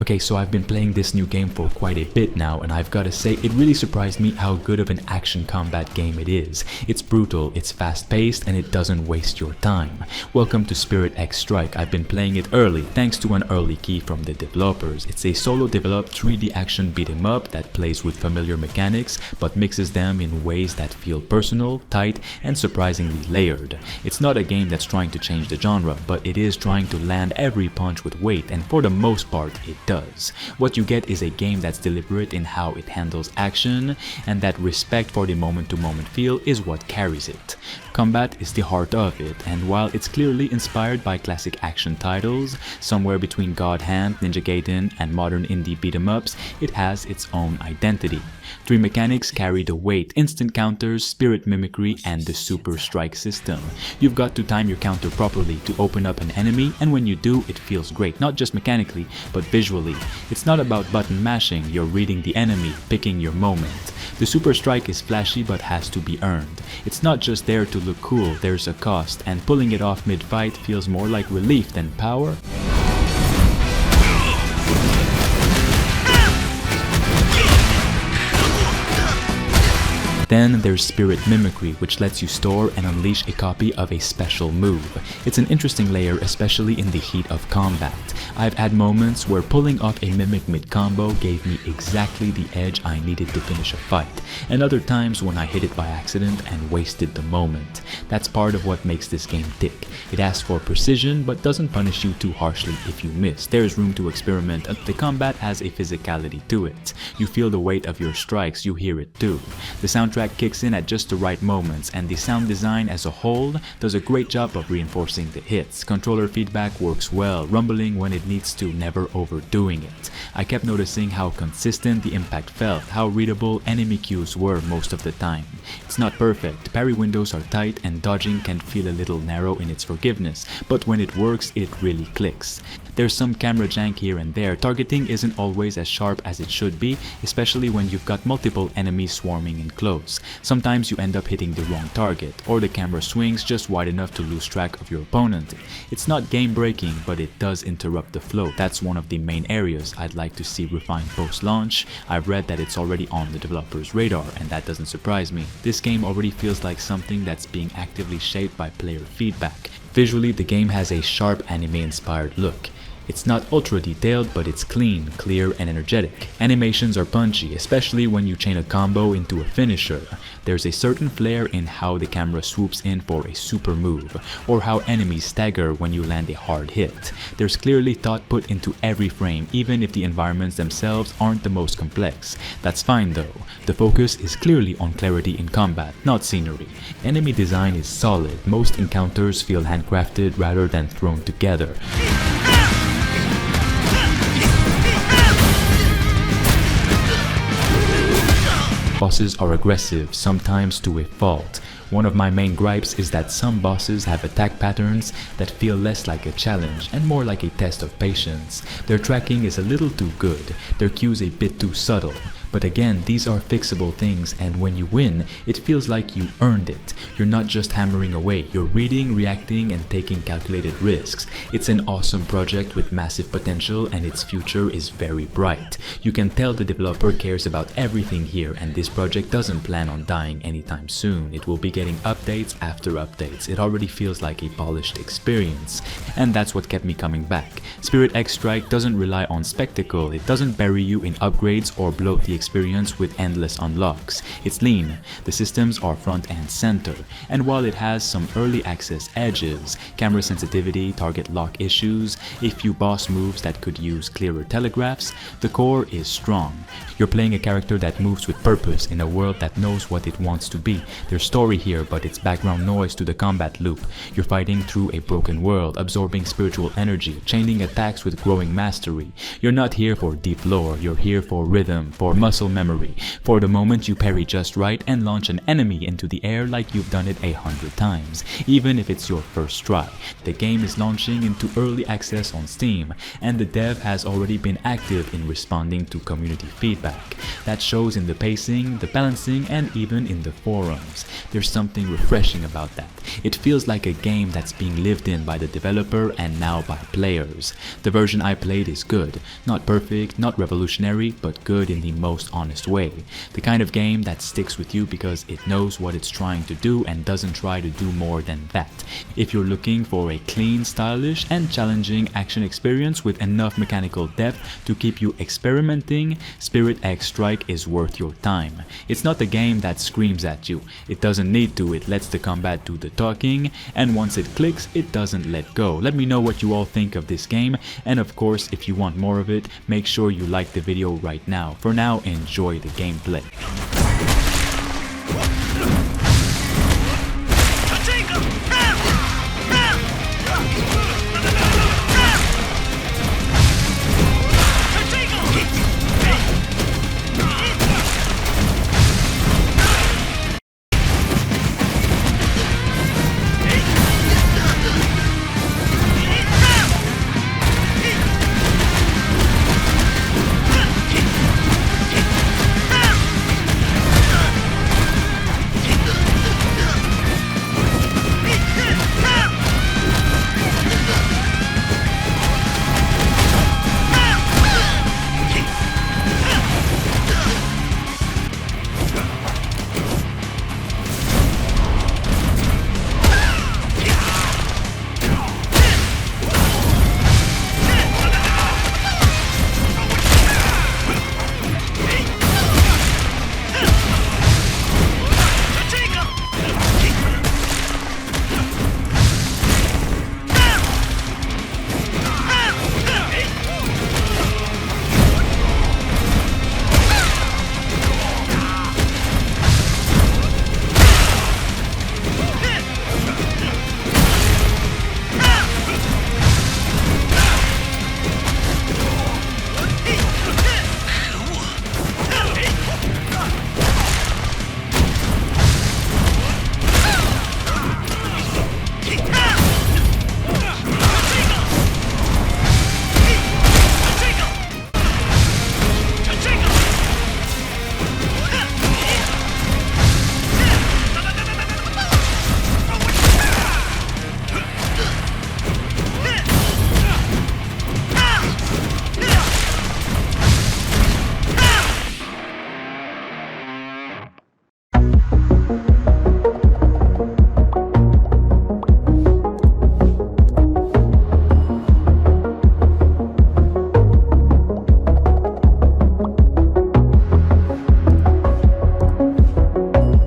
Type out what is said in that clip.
Okay, so I've been playing this new game for quite a bit now, and I've gotta say, it really surprised me how good of an action combat game it is. It's brutal, it's fast-paced, and it doesn't waste your time. Welcome to Spirit X Strike. I've been playing it early, thanks to an early key from the developers. It's a solo-developed 3D action beat-em-up that plays with familiar mechanics, but mixes them in ways that feel personal, tight, and surprisingly layered. It's not a game that's trying to change the genre, but it is trying to land every punch with weight, and for the most part, it does. What you get is a game that's deliberate in how it handles action, and that respect for the moment-to-moment feel is what carries it. Combat is the heart of it, and while it's clearly inspired by classic action titles, somewhere between God Hand, Ninja Gaiden, and modern indie beat-em-ups, it has its own identity. 3 mechanics carry the weight: instant counters, spirit mimicry, and the super strike system. You've got to time your counter properly to open up an enemy, and when you do, it feels great, not just mechanically, but visually. It's not about button mashing, you're reading the enemy, picking your moment. The super strike is flashy but has to be earned. It's not just there to look cool, there's a cost, and pulling it off mid-fight feels more like relief than power. Then there's Spirit Mimicry, which lets you store and unleash a copy of a special move. It's an interesting layer, especially in the heat of combat. I've had moments where pulling off a mimic mid-combo gave me exactly the edge I needed to finish a fight, and other times when I hit it by accident and wasted the moment. That's part of what makes this game tick. It asks for precision, but doesn't punish you too harshly if you miss. There's room to experiment, and the combat has a physicality to it. You feel the weight of your strikes, you hear it too. The soundtrack kicks in at just the right moments, and the sound design as a whole does a great job of reinforcing the hits. Controller feedback works well, rumbling when it needs to, never overdoing it. I kept noticing how consistent the impact felt, how readable enemy cues were most of the time. It's not perfect, parry windows are tight, and dodging can feel a little narrow in its forgiveness, but when it works, it really clicks. There's some camera jank here and there. Targeting isn't always as sharp as it should be, especially when you've got multiple enemies swarming in close. Sometimes you end up hitting the wrong target, or the camera swings just wide enough to lose track of your opponent. It's not game-breaking, but it does interrupt the flow. That's one of the main areas I'd like to see refined post-launch. I've read that it's already on the developer's radar, and that doesn't surprise me. This game already feels like something that's being actively shaped by player feedback. Visually, the game has a sharp anime-inspired look. It's not ultra detailed, but it's clean, clear, and energetic. Animations are punchy, especially when you chain a combo into a finisher. There's a certain flair in how the camera swoops in for a super move, or how enemies stagger when you land a hard hit. There's clearly thought put into every frame, even if the environments themselves aren't the most complex. That's fine though. The focus is clearly on clarity in combat, not scenery. Enemy design is solid. Most encounters feel handcrafted rather than thrown together. Bosses are aggressive, sometimes to a fault. One of my main gripes is that some bosses have attack patterns that feel less like a challenge and more like a test of patience. Their tracking is a little too good, their cues a bit too subtle. But again, these are fixable things, and when you win, it feels like you earned it. You're not just hammering away, you're reading, reacting, and taking calculated risks. It's an awesome project with massive potential, and its future is very bright. You can tell the developer cares about everything here, and this project doesn't plan on dying anytime soon. It will be getting updates after updates. It already feels like a polished experience, and that's what kept me coming back. Spirit X Strike doesn't rely on spectacle, it doesn't bury you in upgrades or bloat the experience with endless unlocks. It's lean, the systems are front and center, and while it has some early access edges, camera sensitivity, target lock issues, a few boss moves that could use clearer telegraphs, the core is strong. You're playing a character that moves with purpose in a world that knows what it wants to be. There's story here, but it's background noise to the combat loop. You're fighting through a broken world, absorbing spiritual energy, chaining attacks with growing mastery. You're not here for deep lore, you're here for rhythm, for muscle memory. For the moment you parry just right and launch an enemy into the air like you've done it 100 times, even if it's your first try. The game is launching into early access on Steam, and the dev has already been active in responding to community feedback. That shows in the pacing, the balancing, and even in the forums. There's something refreshing about that. It feels like a game that's being lived in by the developer and now by players. The version I played is good. Not perfect, not revolutionary, but good in the most honest way. The kind of game that sticks with you because it knows what it's trying to do and doesn't try to do more than that. If you're looking for a clean, stylish, and challenging action experience with enough mechanical depth to keep you experimenting, Spirit X Strike is worth your time. It's not the game that screams at you. It doesn't need to, it lets the combat do the talking, and once it clicks, it doesn't let go. Let me know what you all think of this game, and of course, if you want more of it, make sure you like the video right now. For now, enjoy the gameplay.